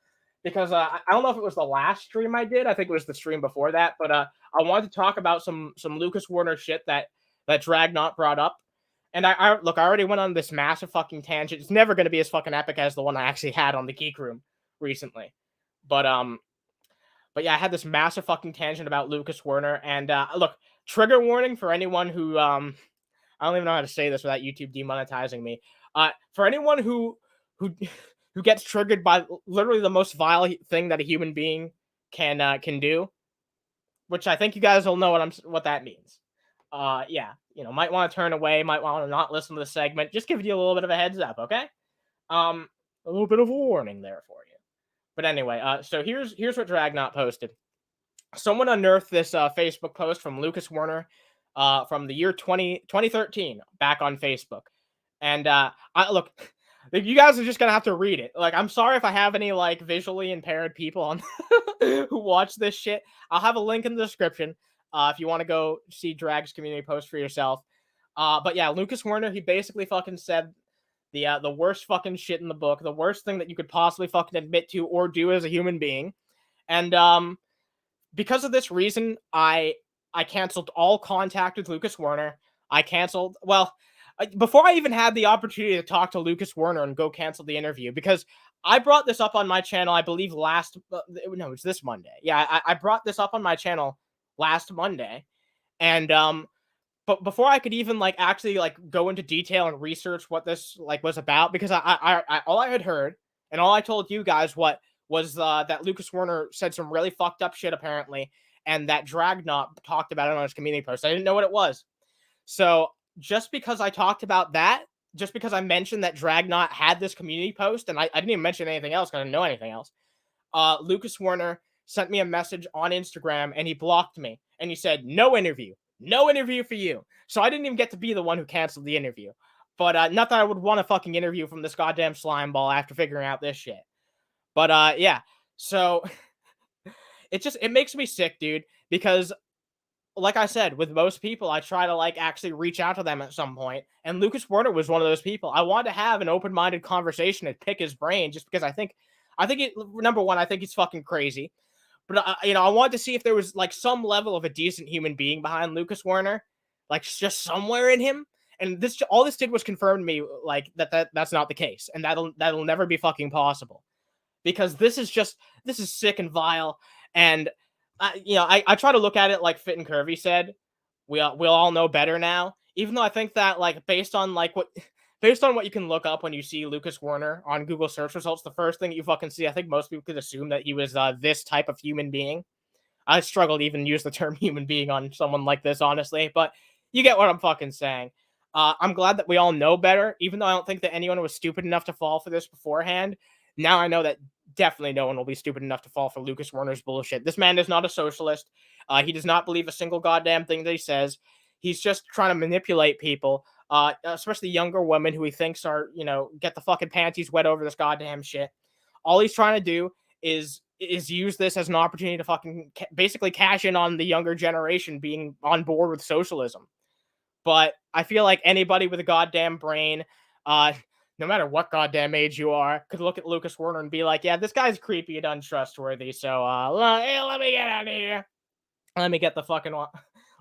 A: because I don't know if it was the last stream I did. I think it was the stream before that, but I wanted to talk about some Lucas Werner shit that Dragnot brought up. And I already went on this massive fucking tangent. It's never going to be as fucking epic as the one I actually had on the Geek Room recently. But yeah, I had this massive fucking tangent about Lucas Werner. And look, trigger warning for anyone who I don't even know how to say this without YouTube demonetizing me. For anyone who gets triggered by literally the most vile thing that a human being can do, which I think you guys will know what that means. Yeah, might want to turn away, might want to not listen to the segment. Just giving you a little bit of a heads up, okay? A little bit of a warning there for you. But anyway, so here's what Dragnot posted. Someone unearthed this Facebook post from Lucas Werner from the year 2013 back on Facebook. And look, you guys are just gonna have to read it. Like, I'm sorry if I have any like visually impaired people on who watch this shit. I'll have a link in the description if you want to go see Drag's community post for yourself. But yeah, Lucas Werner, he basically fucking said the worst fucking shit in the book, the worst thing that you could possibly fucking admit to or do as a human being. And because of this reason, I canceled all contact with Lucas Werner. I canceled, well, before I even had the opportunity to talk to Lucas Werner and go cancel the interview, because I brought this up on my channel, I believe no, it's this Monday. Yeah, I brought this up on my channel last Monday. And but before I could even like actually like go into detail and research what this like was about, because I all I had heard and all I told you guys was that Lucas Werner said some really fucked up shit apparently, and that Dragnot talked about it on his community post. I didn't know what it was. So just because I talked about that, just because I mentioned that Dragnot had this community post, and I didn't even mention anything else because I didn't know anything else, Lucas Werner sent me a message on Instagram and he blocked me. And he said, no interview for you. So I didn't even get to be the one who canceled the interview. But not that I would want a fucking interview from this goddamn slime ball after figuring out this shit. But yeah, so it makes me sick, dude, because like I said, with most people, I try to like actually reach out to them at some point. And Lucas Werner was one of those people. I wanted to have an open-minded conversation and pick his brain, just because I think number one, I think he's fucking crazy. But I wanted to see if there was like some level of a decent human being behind Lucas Werner, like just somewhere in him. And all this did was confirm to me like that's not the case, and that'll never be fucking possible, because this is sick and vile. And I try to look at it like Fit and Curvy said. We'll all know better now. Even though I think that like based on what you can look up when you see Lucas Werner on Google search results, the first thing you fucking see, I think most people could assume that he was this type of human being. I struggle to even use the term human being on someone like this, honestly, but you get what I'm fucking saying. I'm glad that we all know better, even though I don't think that anyone was stupid enough to fall for this beforehand. Now I know that definitely no one will be stupid enough to fall for Lucas Werner's bullshit. This man is not a socialist. He does not believe a single goddamn thing that he says. He's just trying to manipulate people, especially younger women who he thinks are, get the fucking panties wet over this goddamn shit. All he's trying to do is is use this as an opportunity to fucking basically cash in on the younger generation being on board with socialism. But I feel like anybody with a goddamn brain, no matter what goddamn age you are, could look at Lucas Werner and be like, yeah, this guy's creepy and untrustworthy. So hey, let me get out of here. Let me get the fucking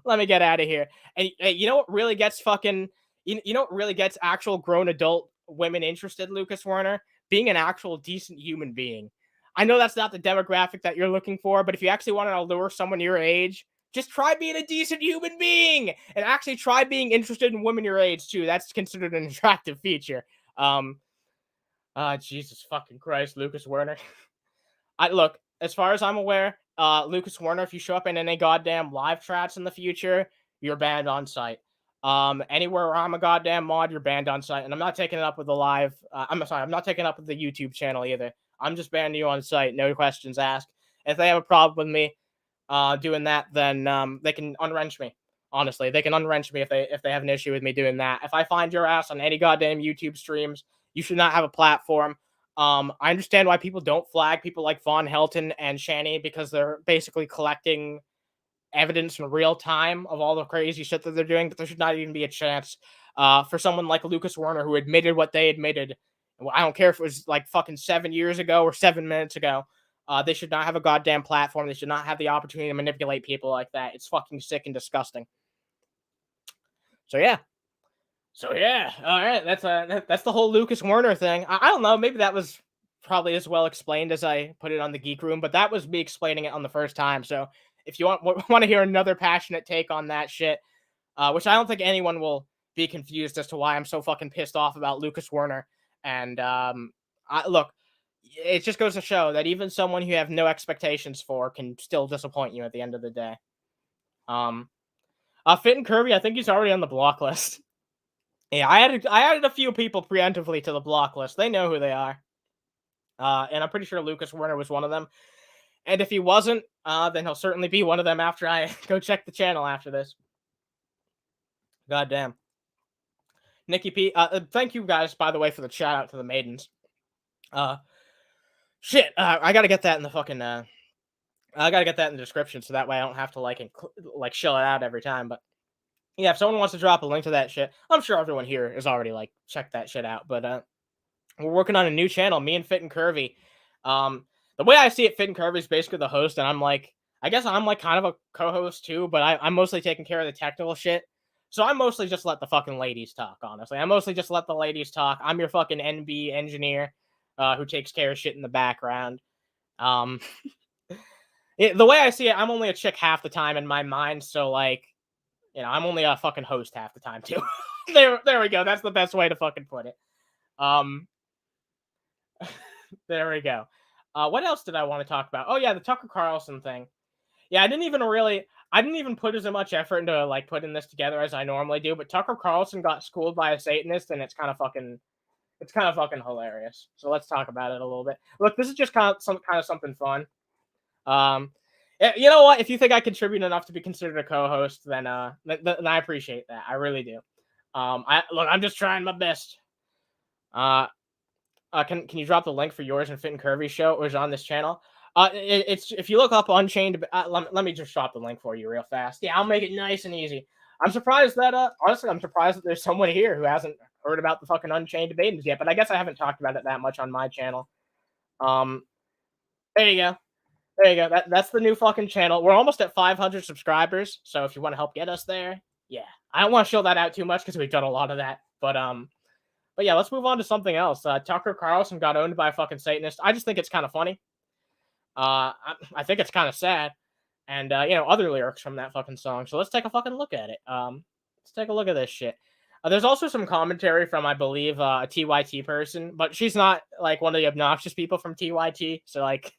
A: let me get out of here. And you know what really gets fucking you know what really gets actual grown adult women interested, Lucas Werner? Being an actual decent human being. I know that's not the demographic that you're looking for, but if you actually want to allure someone your age, just try being a decent human being and actually try being interested in women your age too. That's considered an attractive feature. Jesus fucking Christ, Lucas Werner. I look, as far as I'm aware, Lucas Werner, if you show up in any goddamn live chats in the future, you're banned on site. Anywhere where I'm a goddamn mod, you're banned on site, and I'm not taking it up with the live. I'm sorry, I'm not taking it up with the YouTube channel either. I'm just banning you on site, no questions asked. If they have a problem with me doing that, then they can unwrench me. Honestly, they can unwrench me if they have an issue with me doing that. If I find your ass on any goddamn YouTube streams, you should not have a platform. I understand why people don't flag people like Von Helton and Shani because they're basically collecting evidence in real time of all the crazy shit that they're doing, but there should not even be a chance for someone like Lucas Werner who admitted what they admitted. I don't care if it was like fucking 7 years ago or 7 minutes ago. They should not have a goddamn platform. They should not have the opportunity to manipulate people like that. It's fucking sick and disgusting. So yeah. All right. That's the whole Lucas Werner thing. I don't know. Maybe that was probably as well explained as I put it on the Geek Room, but that was me explaining it on the first time. So if you want to hear another passionate take on that shit, which I don't think anyone will be confused as to why I'm so fucking pissed off about Lucas Werner. And look, it just goes to show that even someone you have no expectations for can still disappoint you at the end of the day. Fit and Kirby, I think he's already on the block list. Yeah, I added a few people preemptively to the block list. They know who they are. And I'm pretty sure Lucas Werner was one of them. And if he wasn't, then he'll certainly be one of them after I go check the channel after this. God damn. Nikki P, thank you guys, by the way, for the shout out to the maidens. Shit, I gotta get that in the fucking, I gotta get that in the description so that way I don't have to, like shell it out every time, but yeah, if someone wants to drop a link to that shit, I'm sure everyone here has already, like, checked that shit out, but, we're working on a new channel, me and Fit and Curvy. The way I see it, Fit and Curvy is basically the host, and I'm, like, I guess I'm, like, kind of a co-host, too, but I'm mostly taking care of the technical shit, so I mostly just let the fucking ladies talk, honestly. I mostly just let the ladies talk. I'm your fucking NB engineer, who takes care of shit in the background. The way I see it, I'm only a chick half the time in my mind, so, like, you know, I'm only a fucking host half the time, too. There we go. That's the best way to fucking put it. There we go. What else did I want to talk about? Oh, yeah, the Tucker Carlson thing. Yeah, I didn't even put as much effort into, like, putting this together as I normally do, but Tucker Carlson got schooled by a Satanist, and it's kind of fucking hilarious. So let's talk about it a little bit. Look, this is just kind of something fun. You know what? If you think I contribute enough to be considered a co-host, then I appreciate that. I really do. I'm just trying my best. Can you drop the link for yours and Fit and Curvy show, or is it on this channel? It's if you look up Unchained. Let me just drop the link for you real fast. Yeah, I'll make it nice and easy. I'm surprised that honestly, I'm surprised that there's someone here who hasn't heard about the fucking Unchained debatings yet. But I guess I haven't talked about it that much on my channel. There you go. There you go. That's the new fucking channel. We're almost at 500 subscribers. So if you want to help get us there, yeah. I don't want to show that out too much because we've done a lot of that. But yeah, let's move on to something else. Tucker Carlson got owned by a fucking Satanist. I just think it's kind of funny. I think it's kind of sad. And, other lyrics from that fucking song. So let's take a fucking look at it. Let's take a look at this shit. There's also some commentary from, I believe, a TYT person. But she's not, like, one of the obnoxious people from TYT. So, like,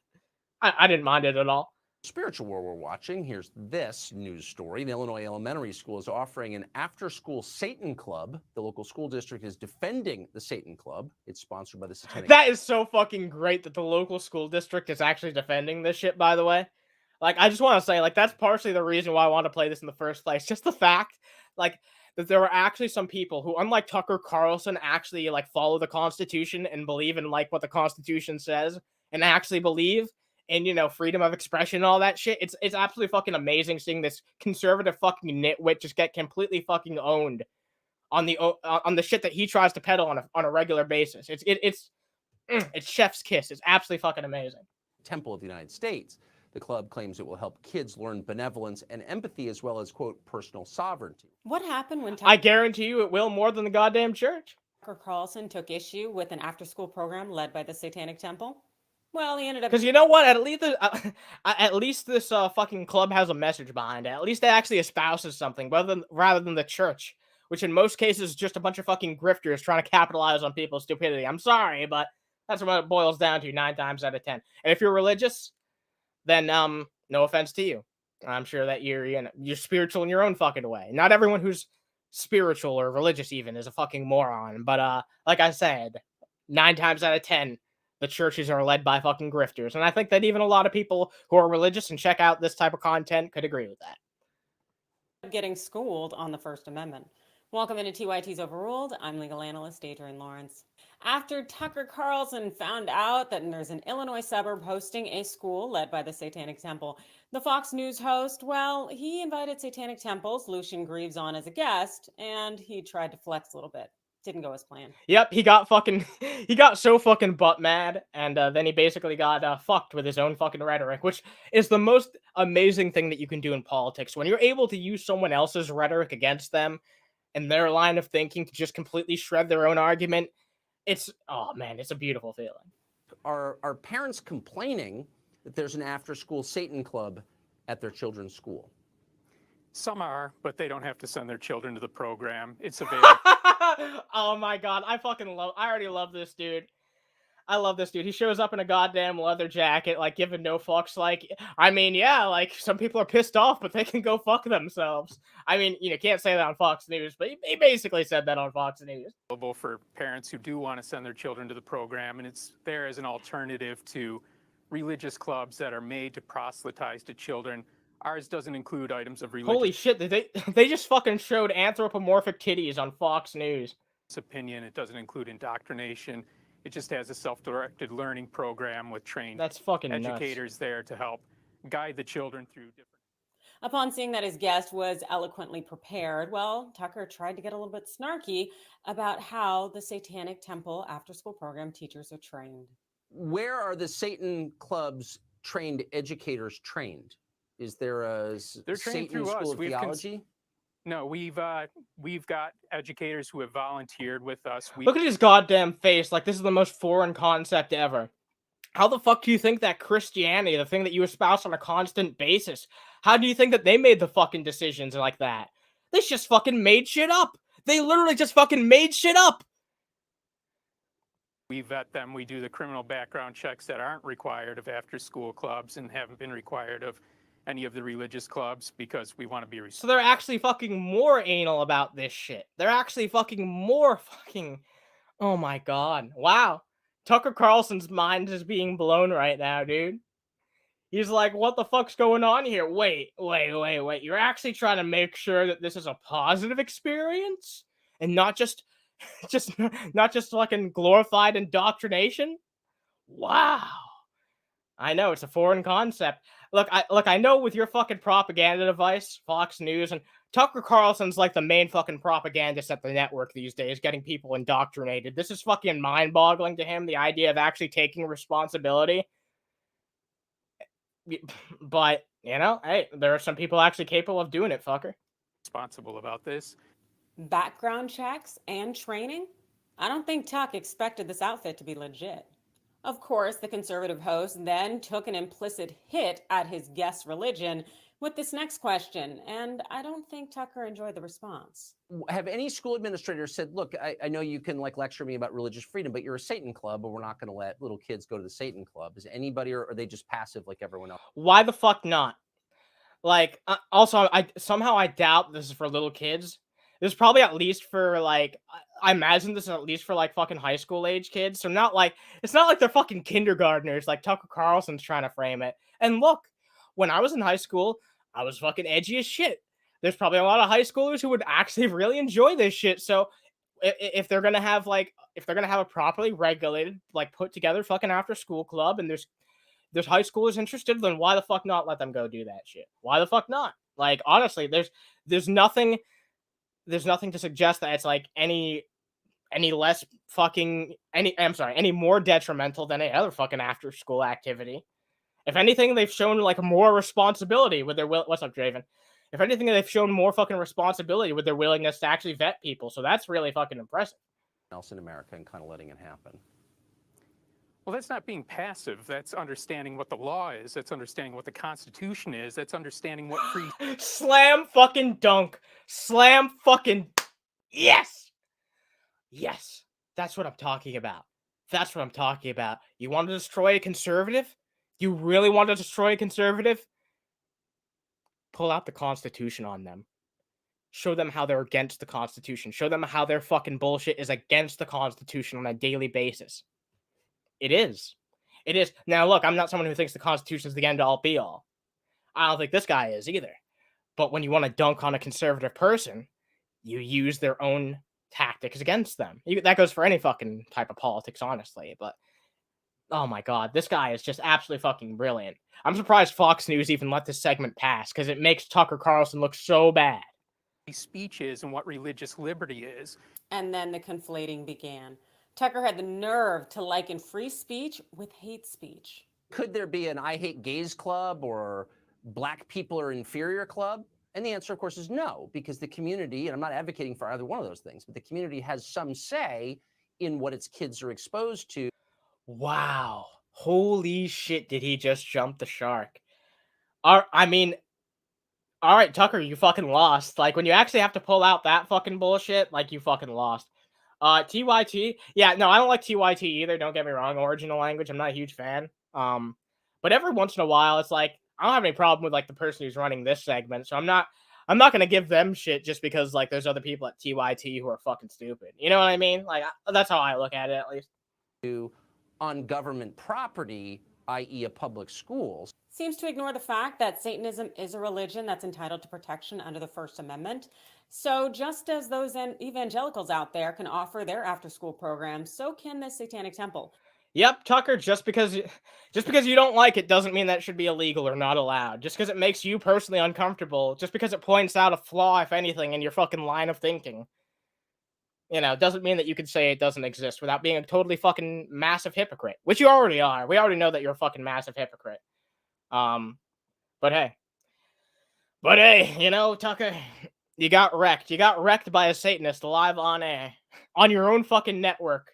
A: I didn't mind it at all.
B: Spiritual war we're watching. Here's this news story. The Illinois Elementary School is offering an after-school Satan Club. The local school district is defending the Satan Club. It's sponsored by the Satanic.
A: That is so fucking great that the local school district is actually defending this shit, by the way. Like, I just want to say, like, that's partially the reason why I want to play this in the first place. Just the fact, like, that there were actually some people who, unlike Tucker Carlson, actually, like, follow the Constitution and believe in, like, what the Constitution says and actually believe and freedom of expression and all that shit. It's absolutely fucking amazing seeing this conservative fucking nitwit just get completely fucking owned on the shit that he tries to peddle on a regular basis. It's chef's kiss. It's absolutely fucking amazing.
B: Temple of the United States. The club claims it will help kids learn benevolence and empathy as well as, quote, personal sovereignty.
C: What happened when
A: I guarantee you it will more than the goddamn church.
C: Tucker Carlson took issue with an after-school program led by the Satanic Temple? Well, he ended up...
A: Because you know what? At least this fucking club has a message behind it. At least it actually espouses something rather than the church, which in most cases is just a bunch of fucking grifters trying to capitalize on people's stupidity. I'm sorry, but that's what it boils down to 9 times out of 10. And if you're religious, then no offense to you. I'm sure that you're spiritual in your own fucking way. Not everyone who's spiritual or religious even is a fucking moron. But like I said, 9 times out of 10, the churches are led by fucking grifters. And I think that even a lot of people who are religious and check out this type of content could agree with that.
C: Getting schooled on the First Amendment. Welcome into TYT's Overruled. I'm legal analyst Adrian Lawrence. After Tucker Carlson found out that there's an Illinois suburb hosting a school led by the Satanic Temple, the Fox News host, well, he invited Satanic Temple's Lucian Greaves on as a guest, and he tried to flex a little bit. Didn't go as planned.
A: Yep, he got so fucking butt mad, and then he basically got fucked with his own fucking rhetoric, which is the most amazing thing that you can do in politics. When you're able to use someone else's rhetoric against them and their line of thinking to just completely shred their own argument, it's a beautiful feeling.
B: Are parents complaining that there's an after-school Satan club at their children's school?
D: Some are, but they don't have to send their children to the program. It's available.
A: Oh my god, I already love this dude. I love this dude. He shows up in a goddamn leather jacket, like giving no fucks. Like, I mean, yeah, like some people are pissed off, but they can go fuck themselves. I mean, can't say that on Fox News, but he basically said that on Fox News.
D: For parents who do want to send their children to the program, and it's there as an alternative to religious clubs that are made to proselytize to children. Ours doesn't include items of religious...
A: Holy shit, they just fucking showed anthropomorphic titties on Fox News.
D: Opinion. It doesn't include indoctrination. It just has a self-directed learning program with trained educators
A: nuts.
D: There to help guide the children through different...
C: Upon seeing that his guest was eloquently prepared, well, Tucker tried to get a little bit snarky about how the Satanic Temple after-school program teachers are trained.
B: Where are the Satan club's trained educators trained? Is there a Satan School of Theology?
D: No, we've got educators who have volunteered with us.
A: Look at his goddamn face. Like, this is the most foreign concept ever. How the fuck do you think that Christianity, the thing that you espouse on a constant basis, how do you think that they made the fucking decisions like that? They just fucking made shit up. They literally just fucking made shit up.
D: We vet them. We do the criminal background checks that aren't required of after-school clubs and haven't been required of any of the religious clubs because we want to be...
A: So they're actually fucking more anal about this shit. They're actually fucking more fucking... Oh my god. Wow. Tucker Carlson's mind is being blown right now, dude. He's like, what the fuck's going on here? Wait. You're actually trying to make sure that this is a positive experience? And not just fucking glorified indoctrination? Wow. I know, it's a foreign concept. Look, I know with your fucking propaganda device, Fox News, and Tucker Carlson's like the main fucking propagandist at the network these days, getting people indoctrinated. This is fucking mind-boggling to him, the idea of actually taking responsibility. But, hey, there are some people actually capable of doing it, fucker.
D: Responsible about this.
C: Background checks and training? I don't think Tuck expected this outfit to be legit. Of course, the conservative host then took an implicit hit at his guest's religion with this next question, and I don't think Tucker enjoyed the response.
B: Have any school administrators said, look, I know you can lecture me about religious freedom, but you're a Satan club, but we're not going to let little kids go to the Satan club. Is anybody, or are they just passive like everyone else?
A: Why the fuck not? Like, also, I doubt this is for little kids. This is probably at least for, like, I imagine this is at least for, like, fucking high school age kids. So it's not like they're fucking kindergartners like Tucker Carlson's trying to frame it. And look, when I was in high school, I was fucking edgy as shit. There's probably a lot of high schoolers who would actually really enjoy this shit. So if they're gonna have a properly regulated, like, put together fucking after school club, and there's there's high schoolers interested, then why the fuck not let them go do that shit? Why the fuck not? Like, honestly, there's nothing to suggest that it's like any less fucking any more detrimental than any other fucking after school activity. If anything, they've shown like more responsibility with their what's up, Draven? If anything, they've shown more fucking responsibility with their willingness to actually vet people. So that's really fucking impressive.
B: Else in America and kind of letting it happen.
D: Well, that's not being passive. That's understanding what the law is. That's understanding what the Constitution is. That's understanding what free...
A: Slam fucking dunk. Slam fucking... Yes! Yes. That's what I'm talking about. That's what I'm talking about. You want to destroy a conservative? You really want to destroy a conservative? Pull out the Constitution on them. Show them how they're against the Constitution. Show them how their fucking bullshit is against the Constitution on a daily basis. It is. It is. Now, look, I'm not someone who thinks the Constitution is the end-all, be-all. I don't think this guy is either. But when you want to dunk on a conservative person, you use their own tactics against them. That goes for any fucking type of politics, honestly. But, oh my god, this guy is just absolutely fucking brilliant. I'm surprised Fox News even let this segment pass, because it makes Tucker Carlson look so bad.
D: Speech is and what religious liberty is.
C: And then the conflating began. Tucker had the nerve to liken free speech with hate speech.
B: Could there be an I hate gays club or black people are inferior club? And the answer, of course, is no, because the community, and I'm not advocating for either one of those things, but the community has some say in what its kids are exposed to.
A: Wow. Holy shit, did he just jump the shark? I mean, all right, Tucker, you fucking lost. Like, when you actually have to pull out that fucking bullshit, like, you fucking lost. TYT, yeah, no, I don't like TYT either, don't get me wrong, original language, I'm not a huge fan. But every once in a while, it's like, I don't have any problem with, like, the person who's running this segment, so I'm not gonna give them shit just because, like, there's other people at TYT who are fucking stupid. You know what I mean? Like, that's how I look at it, at least.
B: On government property, i.e. a public schools.
C: Seems to ignore the fact that Satanism is a religion that's entitled to protection under the First Amendment. So just as those evangelicals out there can offer their after-school programs, so can the Satanic Temple.
A: Yep, Tucker, just because you don't like it doesn't mean that it should be illegal or not allowed. Just because it makes you personally uncomfortable, just because it points out a flaw, if anything, in your fucking line of thinking, you know, doesn't mean that you can say it doesn't exist without being a totally fucking massive hypocrite, which you already are. We already know that you're a fucking massive hypocrite. But hey, you know, Tucker, you got wrecked. You got wrecked by a Satanist live on air, on your own fucking network.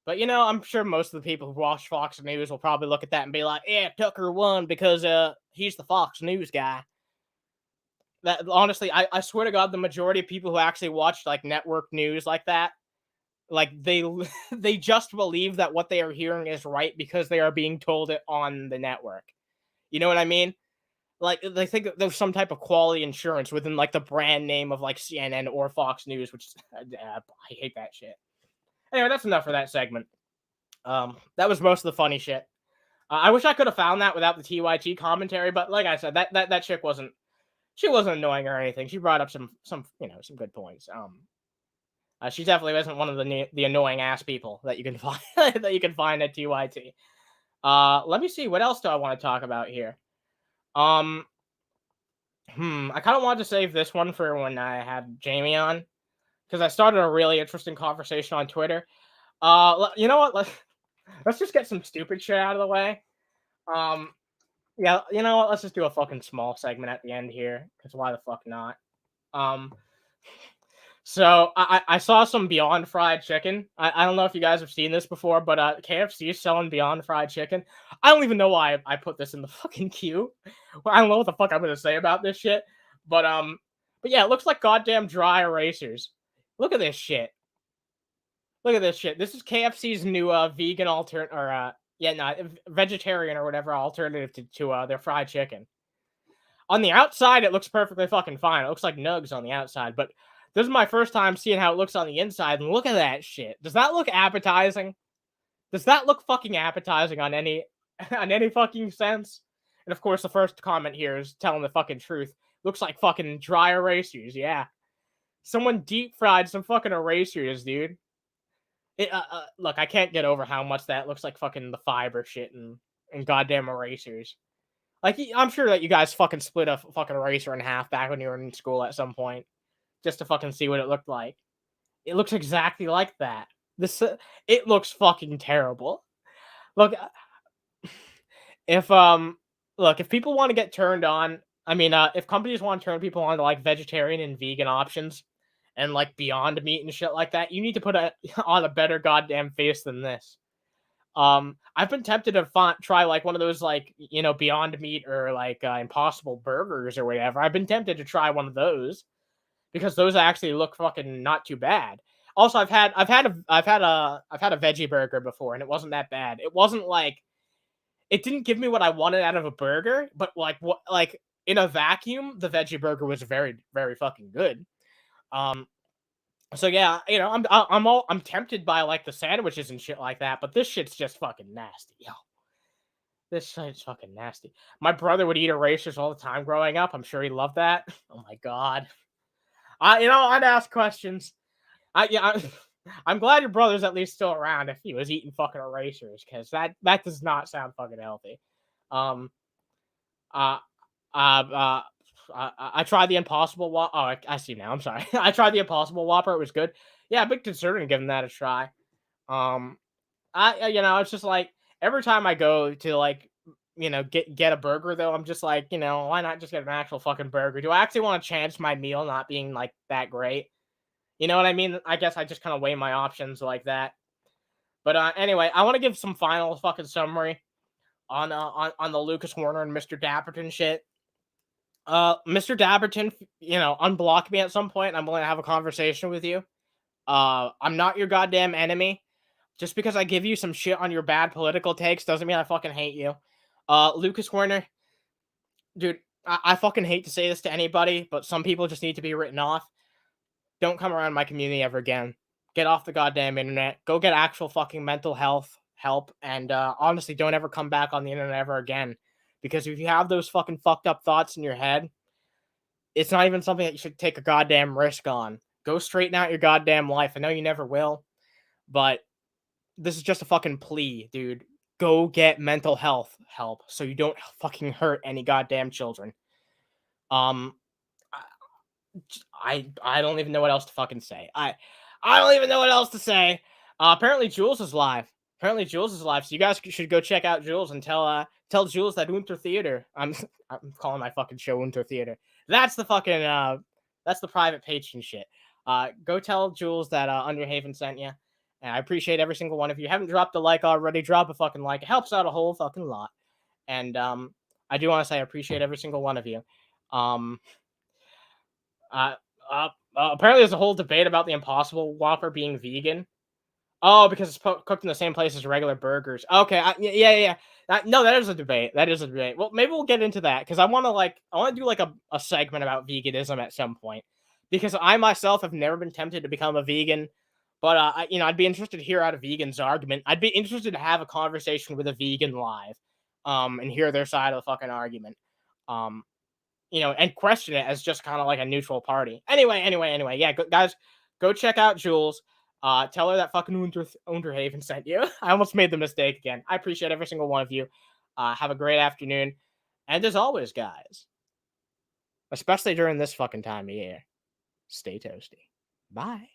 A: But, you know, I'm sure most of the people who watch Fox News will probably look at that and be like, yeah, Tucker won because he's the Fox News guy. That honestly, I swear to God, the majority of people who actually watch like network news like that, like they just believe that what they are hearing is right because they are being told it on the network. You know what I mean? Like, they think that there's some type of quality insurance within like the brand name of like CNN or Fox News, which I hate that shit. Anyway, that's enough for that segment. That was most of the funny shit. I wish I could have found that without the TYT commentary, but like I said, that chick wasn't annoying or anything. She brought up some you know, some good points. She definitely wasn't one of the annoying ass people that you can find that you can find at TYT. Let me see, what else do I want to talk about here? I kind of wanted to save this one for when I had Jamie on, because I started a really interesting conversation on Twitter. You know what? Let's just get some stupid shit out of the way. Yeah, you know what? Let's just do a fucking small segment at the end here, because why the fuck not? So I saw some Beyond Fried Chicken. I don't know if you guys have seen this before, but KFC is selling Beyond Fried Chicken. I don't even know why I put this in the fucking queue. Well, I don't know what the fuck I'm gonna say about this shit. But yeah, it looks like goddamn dry erasers. Look at this shit. Look at this shit. This is KFC's new vegan vegetarian or whatever alternative to their fried chicken. On the outside, it looks perfectly fucking fine. It looks like nugs on the outside, but this is my first time seeing how it looks on the inside, and look at that shit. Does that look appetizing? Does that look fucking appetizing on any fucking sense? And of course, the first comment here is telling the fucking truth. Looks like fucking dry erasers, yeah. Someone deep fried some fucking erasers, dude. Look, I can't get over how much that looks like fucking the fiber shit and and goddamn erasers. Like, I'm sure that you guys fucking split a fucking eraser in half back when you were in school at some point, just to fucking see what it looked like. It looks exactly like that. It looks fucking terrible. Look, if people want to get turned on, I mean, if companies want to turn people on to like vegetarian and vegan options, and like Beyond Meat and shit like that, you need to put on a better goddamn face than this. I've been tempted to try like one of those like, you know, Beyond Meat or like Impossible Burgers or whatever. I've been tempted to try one of those because those actually look fucking not too bad. Also, I've had a veggie burger before and it wasn't that bad. It wasn't like, it didn't give me what I wanted out of a burger, but like in a vacuum, the veggie burger was very, very fucking good. So yeah, you know, I'm tempted by like the sandwiches and shit like that, but this shit's just fucking nasty, yo. This shit's fucking nasty. My brother would eat erasers all the time growing up. I'm sure he loved that. Oh my god. I'd ask questions. I'm glad your brother's at least still around if he was eating fucking erasers, because that does not sound fucking healthy. I tried the Impossible Whopper. Oh, I see now. I'm sorry. I tried the Impossible Whopper. It was good. Yeah, a bit considering giving that a try. It's just like every time I go to like, you know, get a burger though, I'm just like, you know, why not just get an actual fucking burger? Do I actually want to chance my meal not being like that great? You know what I mean? I guess I just kind of weigh my options like that. But anyway, I want to give some final fucking summary on the Lucas Werner and Mr. Dapperton shit. Mr. Dapperton, you know, unblock me at some point and I'm willing to have a conversation with you. I'm not your goddamn enemy. Just because I give you some shit on your bad political takes doesn't mean I fucking hate you. Lucas Werner, dude, I fucking hate to say this to anybody, but some people just need to be written off. Don't come around my community ever again. Get off the goddamn internet. Go get actual fucking mental health help, and honestly, don't ever come back on the internet ever again. Because if you have those fucking fucked up thoughts in your head, it's not even something that you should take a goddamn risk on. Go straighten out your goddamn life. I know you never will, but this is just a fucking plea, dude. Go get mental health help so you don't fucking hurt any goddamn children. I don't even know what else to fucking say. I don't even know what else to say. Apparently Jules is live. So you guys should go check out Jules and tell Jules that Unter Theater. I'm calling my fucking show Unter Theater. That's the fucking that's the private patron shit. Go tell Jules that Underhaven sent you. And I appreciate every single one of you. Haven't dropped a like already, drop a fucking like. It helps out a whole fucking lot. And I do want to say I appreciate every single one of you. Apparently there's a whole debate about the Impossible Whopper being vegan. Oh, because it's cooked in the same place as regular burgers. Okay, yeah. No, that is a debate. Well, maybe we'll get into that because I want to do like a segment about veganism at some point, because I myself have never been tempted to become a vegan, but I'd be interested to hear out a vegan's argument. I'd be interested to have a conversation with a vegan live, and hear their side of the fucking argument, and question it as just kind of like a neutral party. Anyway, yeah, guys, go check out Jules. Tell her that fucking Underhaven sent you. I almost made the mistake again. I appreciate every single one of you. Have a great afternoon. And as always, guys, especially during this fucking time of year, stay toasty. Bye.